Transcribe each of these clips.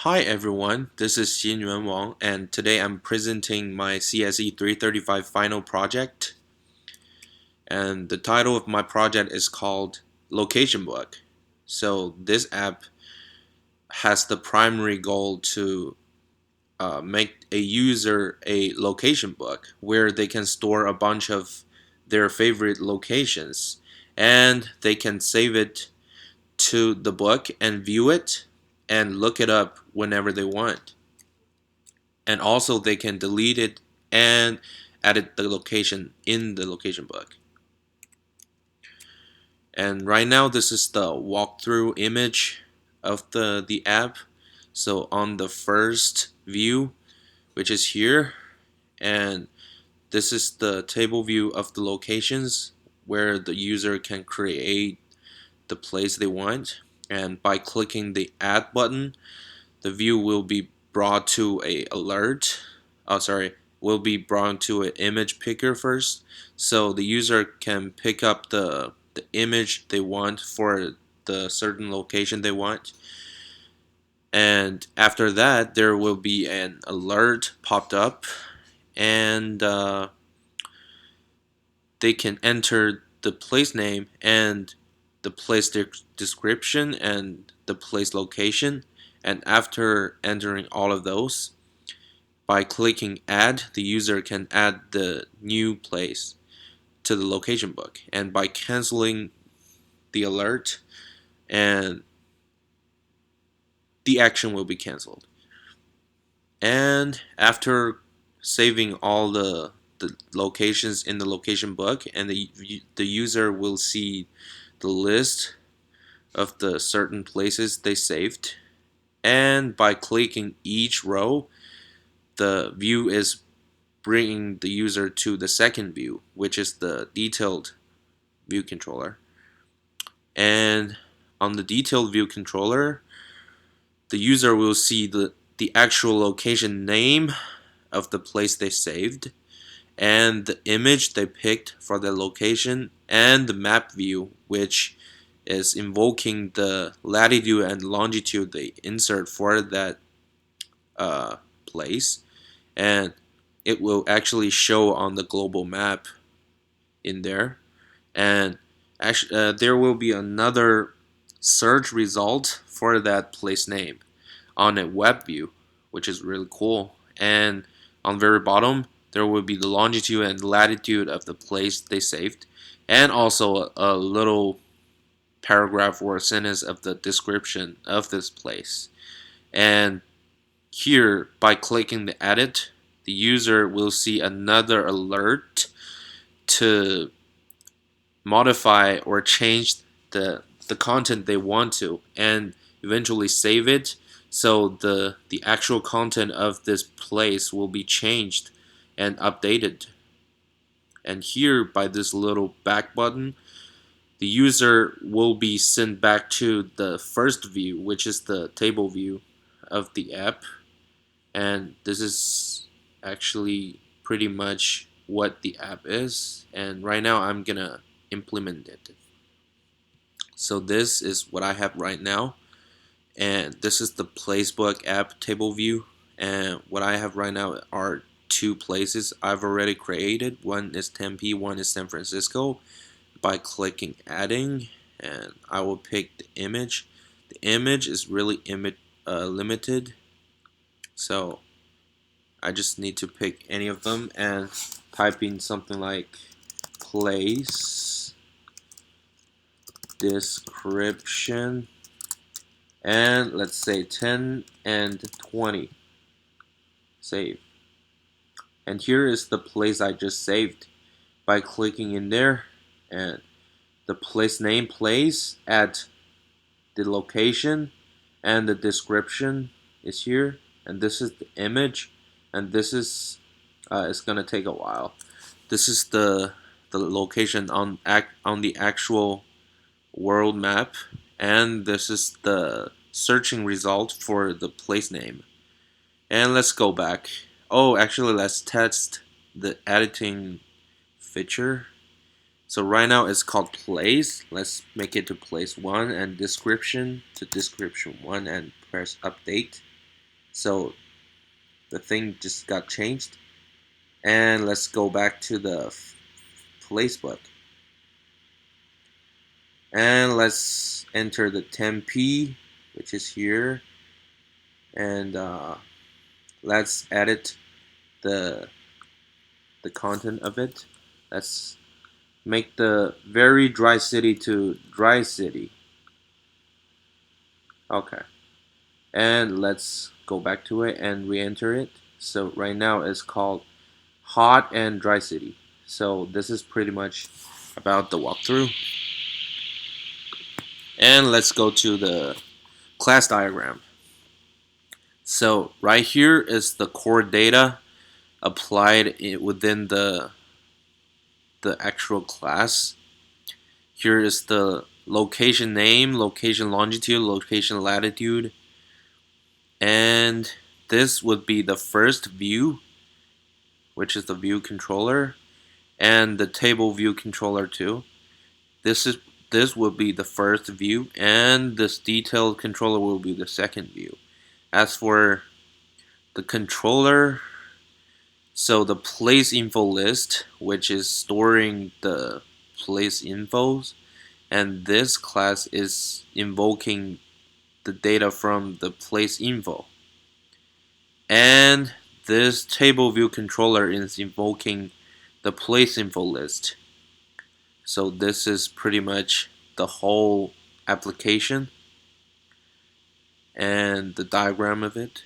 Hi everyone, this is Xinyuan Wang, and today I'm presenting my CSE 335 final project. And the title of my project is called Location Book. So this app has the primary goal to make a user a location book where they can store a bunch of their favorite locations, and they can save it to the book and view it and look it up whenever they want. And also they can delete it and edit the location in the location book. And right now this is the walkthrough image of the app. So on the first view, which is here, and this is the table view of the locations where the user can create the place they want. And by clicking the add button, the view will be brought to a alert. Will be brought to an image picker first, so the user can pick up the image they want for the certain location they want. And after that, there will be an alert popped up, and they can enter the place name and the place description and the place location. And after entering all of those, by clicking add, the user can add the new place to the location book. And by canceling the alert, and the action will be canceled. And after saving all the locations in the location book, and the user will see the list of the certain places they saved. And by clicking each row, the view is bringing the user to the second view, which is the detailed view controller. And on the detailed view controller, the user will see the actual location name of the place they saved, and the image they picked for the location, and the map view, which is invoking the latitude and longitude they insert for that place. And it will actually show on the global map in there. And actually, there will be another search result for that place name on a web view, which is really cool. And on the very bottom, there will be the longitude and latitude of the place they saved, and also a little paragraph or a sentence of the description of this place. And here, by clicking the edit, the user will see another alert to modify or change the content they want to, and eventually save it, so the actual content of this place will be changed and updated. And here, by this little back button, the user will be sent back to the first view, which is the table view of the app. And this is actually pretty much what the app is, and right now I'm gonna implement it. So this is what I have right now, and this is the Placebook app table view. And what I have right now are two places I've already created. One is Tempe, one is San Francisco. By clicking adding, and I will pick the image. The image is really limited, so I just need to pick any of them and type in something like place description, and let's say 10 and 20. Save. And here is the place I just saved. By clicking in there, and the place name place at the location, and the description is here, and this is the image, and this is it's gonna take a while. This is the location on the actual world map, and this is the searching result for the place name. And let's go back. Oh, actually, let's test the editing feature. So right now it's called place. Let's make it to place 1, and description to description 1, and press update. So the thing just got changed. And let's go back to the placebook. And let's enter the 10p, which is here. And let's edit the content of it. Let's make the very dry city to dry city. Okay. And let's go back to it and re-enter it. So right now it's called hot and dry city. So this is pretty much about the walkthrough. And let's go to the class diagram. So right here is the core data applied within the actual class. Here is the location name, location longitude, location latitude, and this would be the first view, which is the view controller, and the table view controller too. This will be the first view, and this detailed controller will be the second view. As for the controller, so the place info list, which is storing the place infos, and this class is invoking the data from the place info. And this table view controller is invoking the place info list. So this is pretty much the whole application and the diagram of it.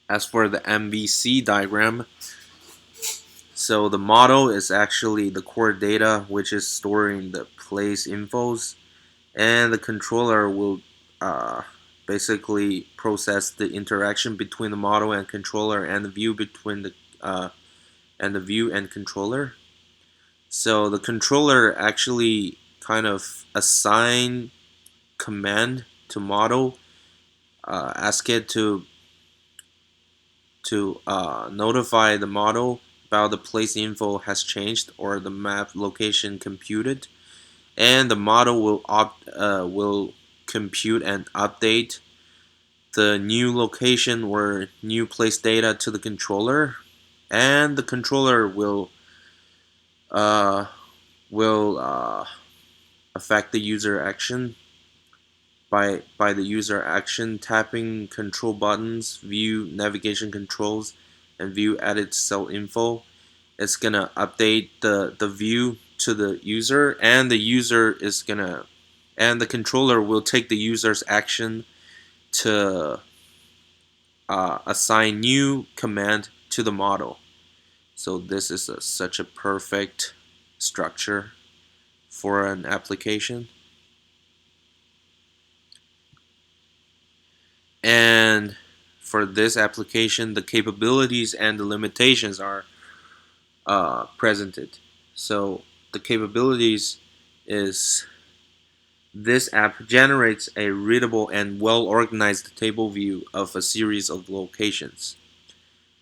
As for the MVC diagram, so the model is actually the core data, which is storing the place infos, and the controller will basically process the interaction between the model and controller and the view between the view and controller. So the controller actually kind of assign command to model, ask it to notify the model about the place info has changed or the map location computed, and the model will compute and update the new location or new place data to the controller, and the controller uh, will affect the user action by the user action tapping control buttons, view navigation controls, and view edit cell info. It's gonna update the view to the user, and the controller will take the user's action to assign new command to the model. So this is such a perfect structure for an application. And for this application, the capabilities and the limitations are presented. So the capabilities is this app generates a readable and well-organized table view of a series of locations.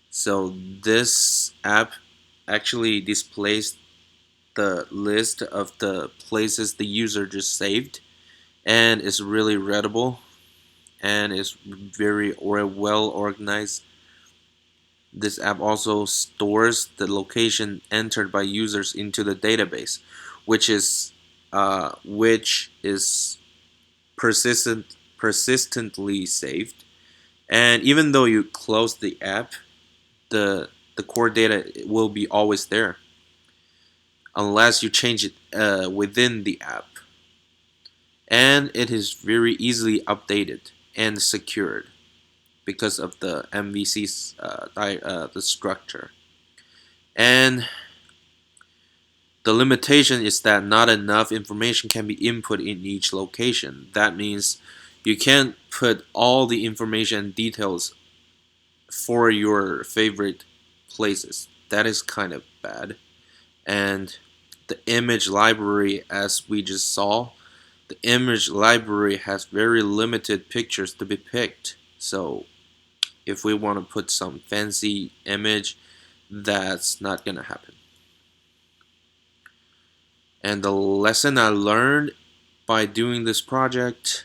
So this app actually displays the list of the places the user just saved, and is really readable and is very well organized. This app also stores the location entered by users into the database, which is persistently saved. And even though you close the app, the core data will be always there, unless you change it within the app. And it is very easily updated and secured because of the MVC's the structure. And the limitation is that not enough information can be input in each location. That means you can't put all the information and details for your favorite places. That is kind of bad. And the image library, as we just saw, the image library has very limited pictures to be picked. So if we want to put some fancy image, that's not gonna happen. And the lesson I learned by doing this project,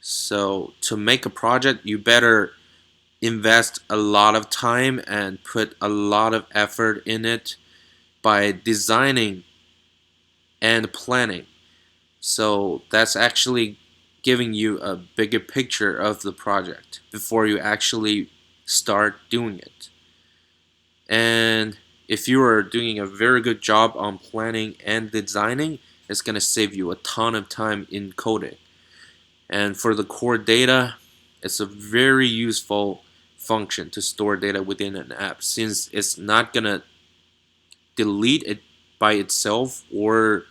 So to make a project, you better invest a lot of time and put a lot of effort in it by designing and planning. So that's actually giving you a bigger picture of the project before you actually start doing it. And if you are doing a very good job on planning and designing, it's going to save you a ton of time in coding. And for the core data, it's a very useful function to store data within an app since it's not going to delete it by itself or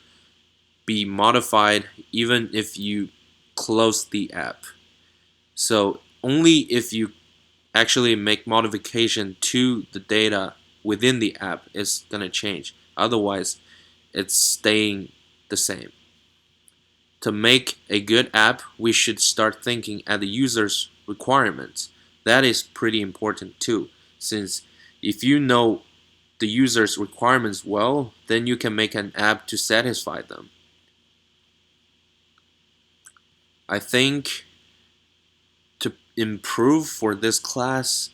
be modified even if you close the app. So only if you actually make modification to the data within the app is going to change. Otherwise, it's staying the same. To make a good app, we should start thinking at the user's requirements. That is pretty important too, since if you know the user's requirements well, then you can make an app to satisfy them. I think to improve for this class,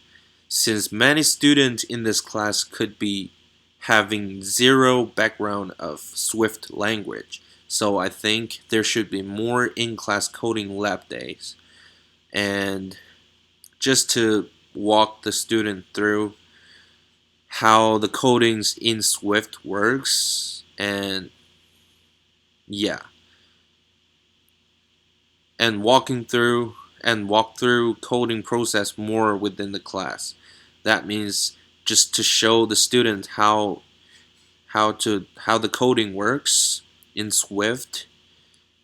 since many students in this class could be having zero background of Swift language, so I think there should be more in-class coding lab days. And just to walk the student through how the codings in Swift works, and yeah, and walk through coding process more within the class. That means just to show the student how the coding works in Swift,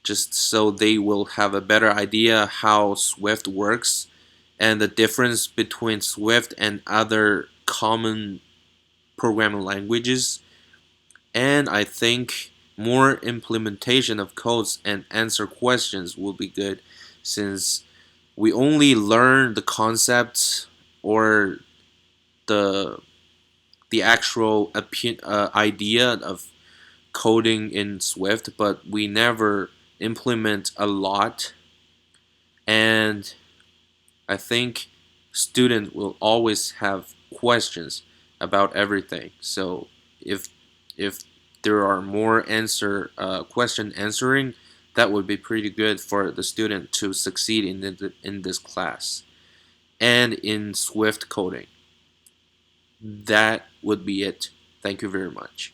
just so they will have a better idea how Swift works and the difference between Swift and other common programming languages. And I think more implementation of codes and answer questions will be good since we only learn the concepts or the the actual idea of coding in Swift, but we never implement a lot. And I think students will always have questions about everything. So if if there are more question answering, that would be pretty good for the student to succeed in this class and in Swift coding. That would be it. Thank you very much.